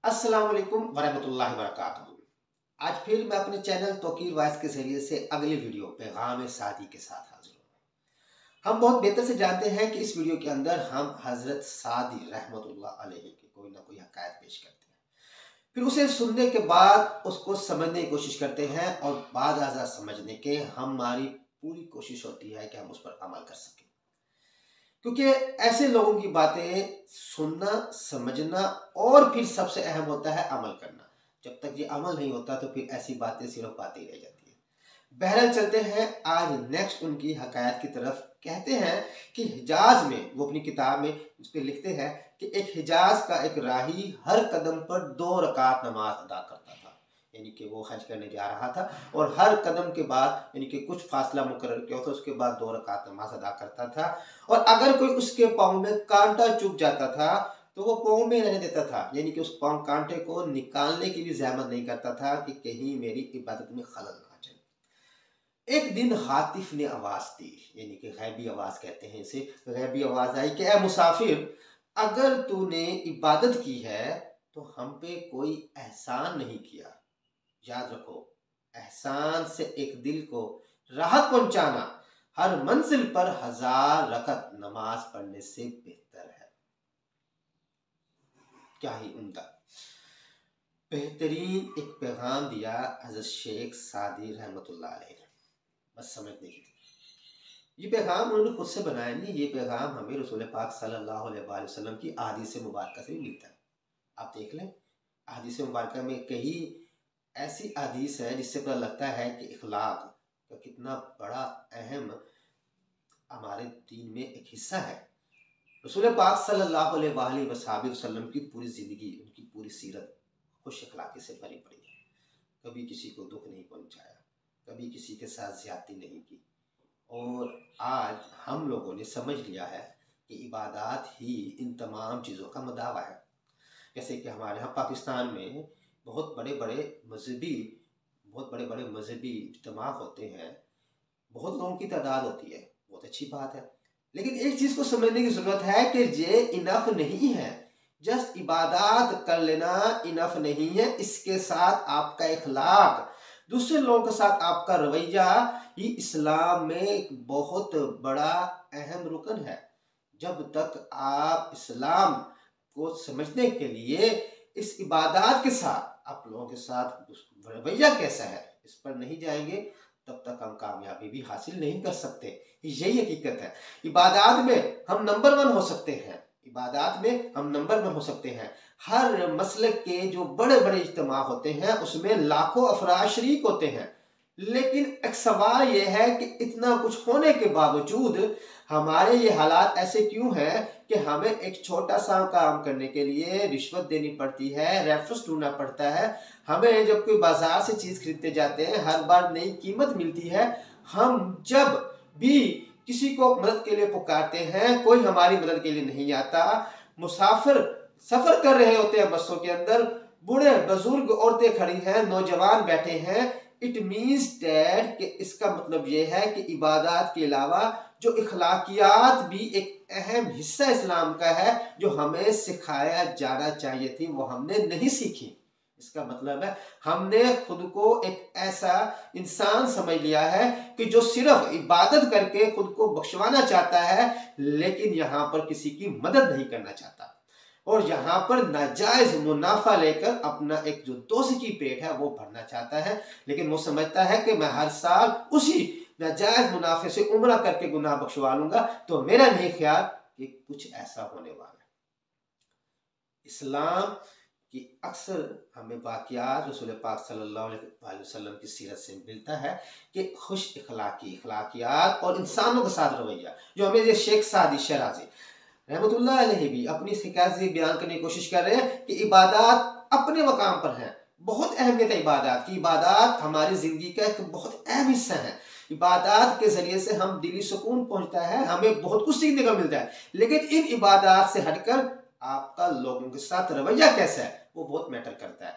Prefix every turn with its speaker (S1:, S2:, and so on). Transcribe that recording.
S1: अस्सलाम वालेकुम वरहमतुल्लाहि वबरकातुहू। आज फिर मैं अपने चैनल तौकीर वॉइस के जरिए से अगली वीडियो पैगाम सादी के साथ हाजिर हूँ। हम बहुत बेहतर से जानते हैं कि इस वीडियो के अंदर हम हजरत सादी रहमतुल्लाह अलैहि के कोई ना कोई हकायत पेश करते हैं, फिर उसे सुनने के बाद उसको समझने की कोशिश करते हैं और बाद आज़ा समझने के हमारी पूरी कोशिश होती है कि हम उस पर अमल कर सकें, क्योंकि ऐसे लोगों की बातें सुनना, समझना और फिर सबसे अहम होता है अमल करना। जब तक ये अमल नहीं होता तो फिर ऐसी बातें सिर्फ बातें रह जाती हैं। बहरहाल चलते हैं आज नेक्स्ट उनकी हकायत की तरफ। कहते हैं कि हिजाज में, वो अपनी किताब में उस पर लिखते हैं कि एक हिजाज का एक राही हर कदम पर 2 रकात नमाज अदा करता था, यानी कि वो हज करने जा रहा था और हर कदम के बाद यानी कि कुछ फासला मुकर्रर किया होता, उसके बाद 2 रकात नमाज अदा करता था। और अगर कोई उसके पाँव में कांटा चुभ जाता था तो वो पाँव में रहने देता था, यानी कि उस पाँव कांटे को निकालने की भी ज़हमत नहीं करता था कि कहीं मेरी इबादत में खलल ना आ जाए। एक दिन हातिफ ने आवाज़ दी, यानी कि गैबी आवाज़ कहते हैं इसे। गैबी आवाज़ आई कि ए मुसाफिर, अगर तूने इबादत की है तो हम पे कोई एहसान नहीं किया। याद रखो, एहसान से एक दिल को राहत पहुंचाना हर मंजिल पर 1000 रकत नमाज पढ़ने से बेहतर है। क्या ही उम्दा बेहतरीन एक पैगाम दिया हज़रत शेख सादी रहमतुल्लाह अलैह ने, बस समझने की। ये पैगाम उन्होंने खुद से बनाया नहीं, ये पैगाम हमें रसूल पाक सल्लल्लाहु अलैहि वसल्लम की हदीस मुबारक से भी मिलता है। आप देख लें, हदीस मुबारक में कई ऐसी हदीस है जिससे पता लगता है कि इखलाक का कितना बड़ा अहम हमारे दीन में एक हिस्सा है। रसूल पाक सल्लल्लाहु अलैहि वसल्लम की पूरी ज़िंदगी, उनकी पूरी सीरत खुश अखलाकी से भरी पड़ी है। कभी किसी को दुख नहीं पहुंचाया, कभी किसी के साथ ज्यादती नहीं की। और आज हम लोगों ने समझ लिया है कि इबादत ही इन तमाम चीज़ों का मदावा है। जैसे कि हमारे यहाँ पाकिस्तान में बहुत बड़े बड़े मजहबी इज्तिमा होते हैं, बहुत लोगों की तादाद होती है, बहुत अच्छी बात है। लेकिन एक चीज़ को समझने की ज़रूरत है कि ये इनफ नहीं है। जस्ट इबादत कर लेना इनफ नहीं है, इसके साथ आपका इखलाक, दूसरे लोगों के साथ आपका रवैया, ये इस्लाम में एक बहुत बड़ा अहम रुकन है। जब तक आप इस्लाम को समझने के लिए इस इबादत के साथ आप लोगों के साथ रवैया कैसा है इस पर नहीं जाएंगे, तब तक हम कामयाबी भी हासिल नहीं कर सकते। यही हकीकत है। इबादत में हम नंबर 1 हो सकते हैं, इबादत में हम नंबर 1 हो सकते हैं। हर मसलक के जो बड़े बड़े इज्तिमा होते हैं उसमें लाखों अफराद शरीक होते हैं, लेकिन एक सवाल यह है कि इतना कुछ होने के बावजूद हमारे ये हालात ऐसे क्यों हैं कि हमें एक छोटा सा काम करने के लिए रिश्वत देनी पड़ती है, रेफरेंस ढूंढना पड़ता है। हमें जब कोई बाजार से चीज़ खरीदते जाते हैं हर बार नई कीमत मिलती है। हम जब भी किसी को मदद के लिए पुकारते हैं कोई हमारी मदद के लिए नहीं आता। मुसाफिर सफ़र कर रहे होते हैं बसों के अंदर, बूढ़े बुजुर्ग औरतें खड़ी हैं, नौजवान बैठे हैं। इट मीन्स डैट कि इसका मतलब यह है कि इबादत के अलावा जो इखलाकियात भी एक अहम हिस्सा इस्लाम का है, जो हमें सिखाया जाना चाहिए थी, वो हमने नहीं सीखी। इसका मतलब है हमने खुद को एक ऐसा इंसान समझ लिया है कि जो सिर्फ इबादत करके खुद को बख्शवाना चाहता है, लेकिन यहाँ पर किसी की मदद नहीं करना चाहता और यहाँ पर नाजायज मुनाफा लेकर अपना एक जो दोस्त की पेट है वो भरना चाहता है। लेकिन वो समझता है कि मैं हर साल उसी नाजायज मुनाफे से उम्रा करके गुनाह बख्शवा लूंगा, तो मेरा नहीं ख्याल कि कुछ ऐसा होने वाला है। इस्लाम कि अक्सर हमें वाक़यात रसूल पाक सल्लल्लाहु अलैहि वसल्लम की सीरत से मिलता है कि खुश इखलाकियात और इंसानों के साथ रवैया, जो हमें ये शेख सादी शराजी रहमतुल्लाह अलैहि भी अपनी शिकायत से बयान करने की कोशिश कर रहे हैं कि इबादत अपने मकाम पर है। बहुत अहमियत है इबादत की। इबादत हमारी ज़िंदगी का एक बहुत अहम हिस्सा है। इबादत के ज़रिए से हम दिली सुकून पहुँचता है, हमें बहुत कुछ सीखने को मिलता है। लेकिन इन इबादत से हटकर आपका लोगों के साथ रवैया कैसा है वो बहुत मैटर करता है।